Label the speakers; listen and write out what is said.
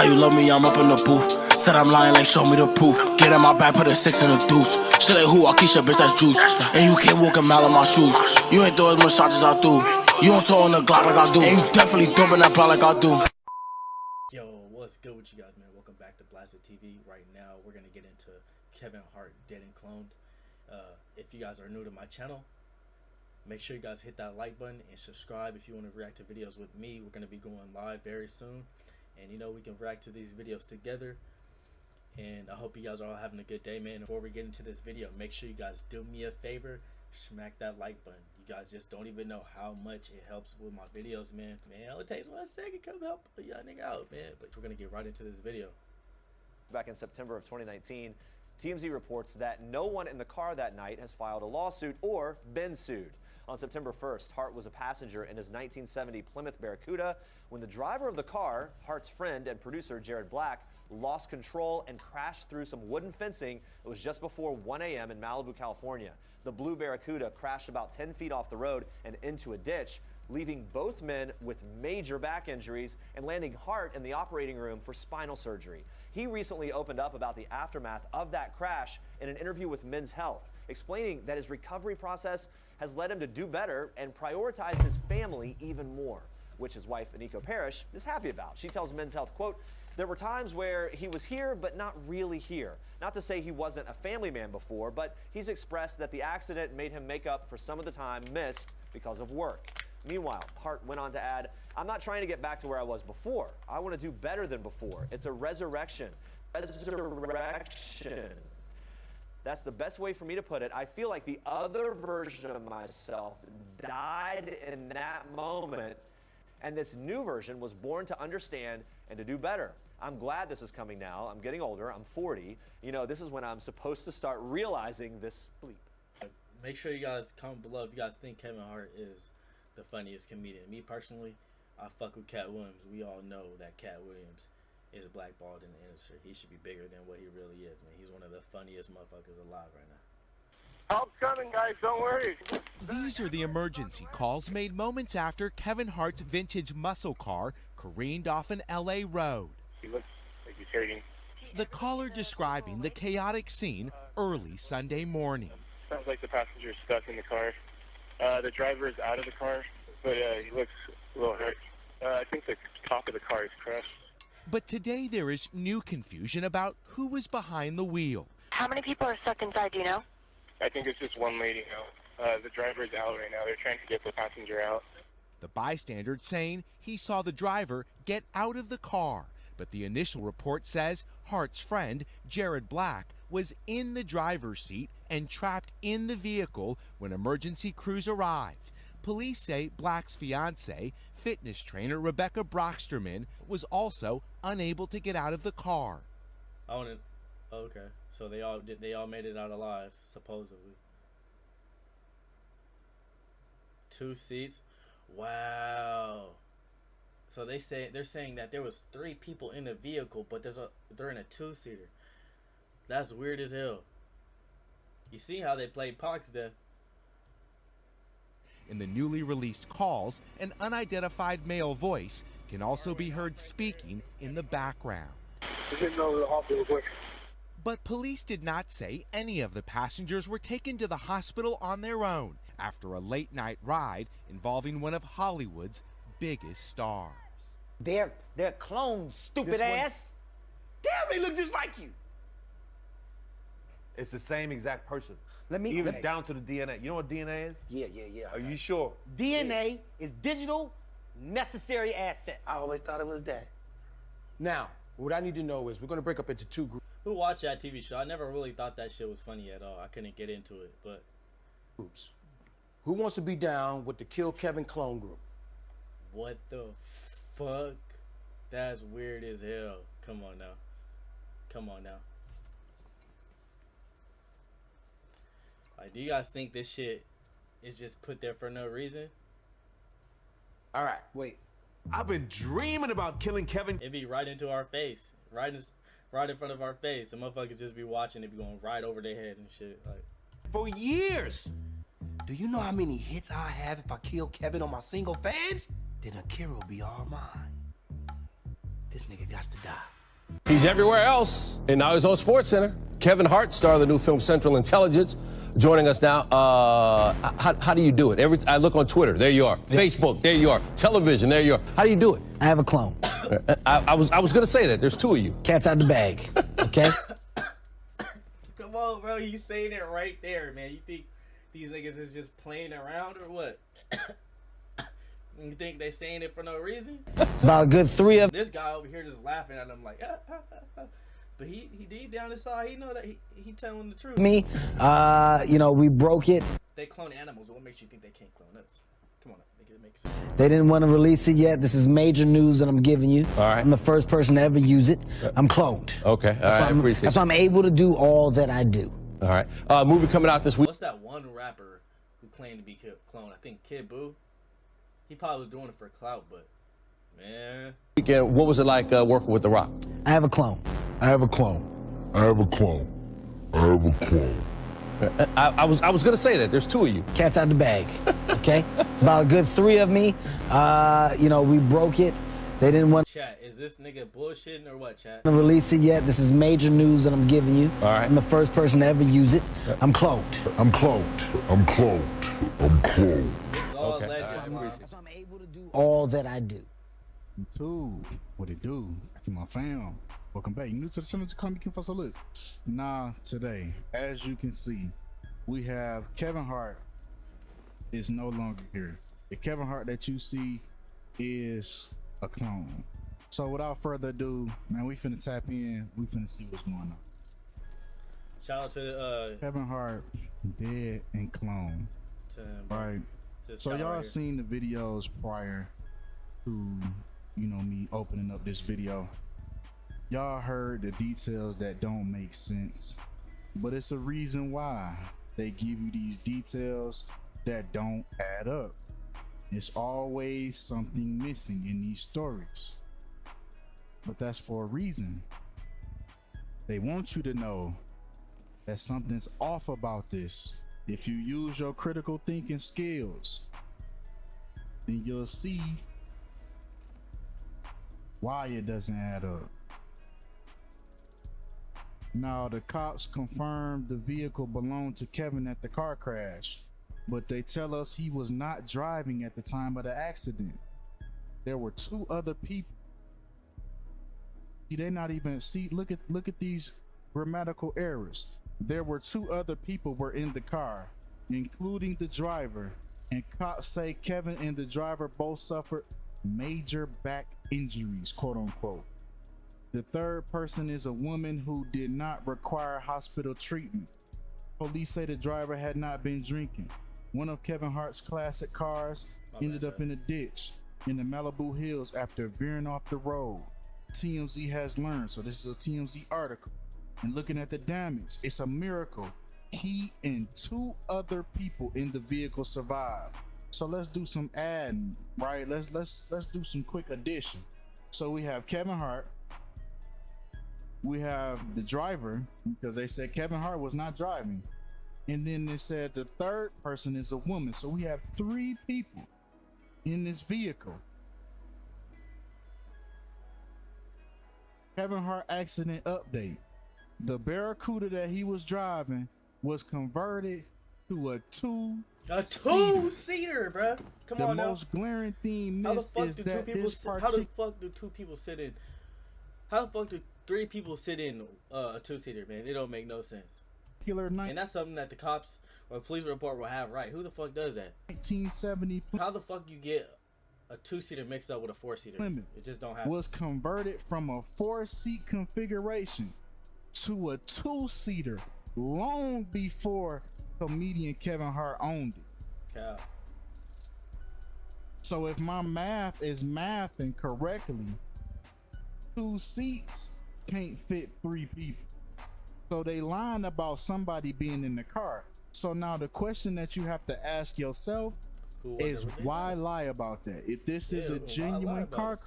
Speaker 1: How you love me, I'm up in the booth. Said I'm lying, like show me the proof. Get in my back, put a 6 in the deuce. Shit like who, I Keisha, bitch, that's juice. And you can't walk a mile in my shoes. You ain't throw as much shots as I do. You don't throw on the Glock like I do. And you definitely dumping that block like I do.
Speaker 2: Yo, what's good with you guys, man? Welcome back to Blasted TV. Right now, we're gonna get into Kevin Hart Dead and Cloned. If you guys are new to my channel, make sure you guys hit that like button and subscribe if you want to react to videos with me. We're gonna be going live very soon, and you know we can react to these videos together. And I hope you guys are all having a good day, man. Before we get into this video, make sure you guys do me a favor, smack that like button. You guys just don't even know how much it helps with my videos, man. Man, it only takes 1 second. Come help a young nigga out, man. But we're gonna get right into this video.
Speaker 3: Back in September of 2019, TMZ reports that no one in the car that night has filed a lawsuit or been sued. On September 1st, Hart was a passenger in his 1970 Plymouth Barracuda when the driver of the car, Hart's friend and producer Jared Black, lost control and crashed through some wooden fencing. It was just before 1 a.m. in Malibu, California. The blue Barracuda crashed about 10 feet off the road and into a ditch, leaving both men with major back injuries and landing Hart in the operating room for spinal surgery. He recently opened up about the aftermath of that crash in an interview with Men's Health, explaining that his recovery process has led him to do better and prioritize his family even more, which his wife, Aniko Parrish, is happy about. She tells Men's Health, quote, "There were times where he was here, but not really here. Not to say he wasn't a family man before, but he's expressed that the accident made him make up for some of the time missed because of work." Meanwhile, Hart went on to add, "I'm not trying to get back to where I was before. I want to do better than before. It's a resurrection. Resurrection. That's the best way for me to put it. I feel like the other version of myself died in that moment, and this new version was born to understand and to do better. I'm glad this is coming now. I'm getting older. I'm 40. You know, this is when I'm supposed to start realizing this bleep."
Speaker 2: Make sure you guys comment below if you guys think Kevin Hart is the funniest comedian. Me personally, I fuck with Katt Williams. We all know that Katt Williams is blackballed in the industry. He should be bigger than what he really is, man. He's one of the funniest motherfuckers alive right now.
Speaker 4: Help's coming, guys. Don't worry.
Speaker 5: These are the emergency calls made moments after Kevin Hart's vintage muscle car careened off an LA road.
Speaker 4: He looks like he's hurting.
Speaker 5: The caller describing the chaotic scene early Sunday morning.
Speaker 4: Sounds like the passenger's stuck in the car. The driver is out of the car, but he looks a little hurt. I think the top of the car is crushed.
Speaker 5: But today there is new confusion about who was behind the wheel.
Speaker 6: How many people are stuck inside, do you know?
Speaker 4: I think it's just one lady now. The driver is out right now. They're trying to get the passenger out.
Speaker 5: The bystander saying he saw the driver get out of the car, but the initial report says Hart's friend, Jared Black, was in the driver's seat and trapped in the vehicle when emergency crews arrived. Police say Black's fiancée, fitness trainer Rebecca Brocksterman, was also unable to get out of the car.
Speaker 2: Okay, so they all made it out alive, supposedly. 2 seats. Wow. So they're saying that there was 3 people in the vehicle, but they're in a 2-seater. That's weird as hell. You see how they played Pox there.
Speaker 5: In the newly released calls, an unidentified male voice can also be heard speaking in the background. But police did not say any of the passengers were taken to the hospital on their own after a late-night ride involving one of Hollywood's biggest stars.
Speaker 7: They're clones, stupid ass. Damn, they look just like you.
Speaker 8: It's the same exact person.
Speaker 7: Even
Speaker 8: down to the DNA. You know what DNA is?
Speaker 7: Yeah.
Speaker 8: Are you sure?
Speaker 7: DNA is digital necessary asset.
Speaker 9: I always thought it was that. Now, what I need to know is we're going to break up into 2 groups.
Speaker 2: Who watched that TV show? I never really thought that shit was funny at all. I couldn't get into it, but...
Speaker 9: Who wants to be down with the Kill Kevin clone group?
Speaker 2: What the fuck? That's weird as hell. Come on now. Come on now. Like, do you guys think this shit is just put there for no reason?
Speaker 9: All right.
Speaker 8: Wait. I've been dreaming about killing Kevin.
Speaker 2: It'd be right into our face. Right in front of our face. The motherfuckers just be watching it, be going right over their head and shit. Like,
Speaker 8: for years.
Speaker 1: Do you know how many hits I have if I kill Kevin on my single fans? Then Akira will be all mine.
Speaker 9: This nigga got to die.
Speaker 10: He's everywhere else, and now he's on SportsCenter. Kevin Hart, star of the new film Central Intelligence, joining us now. How do you do it? I look on Twitter, there you are. Yeah. Facebook, there you are. Television, there you are. How do you do it?
Speaker 7: I have a clone.
Speaker 10: I was going to say that. There's two of you.
Speaker 7: Cat's out the bag. Okay.
Speaker 2: Come on, bro. You saying it right there, man. You think these niggas is just playing around or what? You think they saying it for no reason?
Speaker 7: It's about a good 3 of
Speaker 2: this guy over here just laughing at him like, but he deep down inside, he know that he telling the truth.
Speaker 7: me. You know, we broke it.
Speaker 2: They clone animals. What makes you think they can't clone us? Come on, make it make sense.
Speaker 7: They didn't want to release it yet. This is major news that I'm giving you.
Speaker 10: All right.
Speaker 7: I'm the first person to ever use it. I'm cloned.
Speaker 10: Okay. All right. I appreciate
Speaker 7: that's why I'm able to do all that I do.
Speaker 10: All right. Movie coming out this week.
Speaker 2: What's that one rapper who claimed to be cloned? I think Kid Boo. He probably was doing it for clout, but man.
Speaker 10: Weekend, what was it like working with The Rock?
Speaker 7: I have a clone.
Speaker 9: I have a clone. I have a clone. I have a clone.
Speaker 10: I was going to say that. There's two of you.
Speaker 7: Cat's out the bag. Okay. It's about a good 3 of me. You know, we broke it. They didn't want
Speaker 2: Chat, is this nigga bullshitting or what, chat?
Speaker 7: to release it yet. This is major news that I'm giving you.
Speaker 10: All right.
Speaker 7: I'm the first person to ever use it. I'm cloned.
Speaker 9: I'm cloned. I'm cloned. I'm cloned.
Speaker 2: This is all
Speaker 10: Okay.
Speaker 2: legend.
Speaker 7: That's why I'm able to do all that I do.
Speaker 11: YouTube, what it do? After my fam, welcome back. You new to the channel, come you can first look. Nah, today, as you can see, we have Kevin Hart is no longer here. The Kevin Hart that you see is a clone. So without further ado, man, we finna tap in. We finna see what's going on.
Speaker 2: Shout out to
Speaker 11: Kevin Hart, dead and clone. Right. So y'all
Speaker 2: right
Speaker 11: seen the videos prior to, you know, me opening up this video. Y'all heard the details that don't make sense, but it's a reason why they give you these details that don't add up. It's always something missing in these stories, but that's for a reason. They want you to know that something's off about this. If you use your critical thinking skills, then you'll see why it doesn't add up. Now, the cops confirmed the vehicle belonged to Kevin at the car crash, but they tell us he was not driving at the time of the accident. There were 2 other people. See, they're not even, see, look at these grammatical errors. There were 2 other people were in the car, including the driver, and cops say Kevin and the driver both suffered major back injuries, quote unquote. The 3rd person is a woman who did not require hospital treatment. Police say the driver had not been drinking. One of Kevin Hart's classic cars ended up in a ditch in the Malibu Hills after veering off the road. TMZ has learned, so this is a TMZ article. And looking at the damage, it's a miracle he and 2 other people in the vehicle survived. So let's do some adding, right? Let's do some quick addition. So we have Kevin Hart, we have the driver, because they said Kevin Hart was not driving, and then they said the 3rd person is a woman. So we have 3 people in this vehicle. Kevin Hart accident update. The Barracuda that he was driving was converted to a
Speaker 2: 2-seater, bro. Come on now.
Speaker 11: The most glaring theme is that his
Speaker 2: how the fuck do 2 people sit in? How the fuck do 3 people sit in a 2-seater, man? It don't make no sense. And that's something that the cops or the police report will have right. Who the fuck does that?
Speaker 11: 1970.
Speaker 2: How the fuck you get a 2-seater mixed up with a 4-seater? It just don't happen.
Speaker 11: Was converted from a 4-seat configuration to a 2-seater long before comedian Kevin Hart owned it.
Speaker 2: Cow.
Speaker 11: So if my math is mathing correctly, 2 seats can't fit 3 people. So they lying about somebody being in the car. So now the question that you have to ask yourself is why lie about that? If this is a genuine car crash.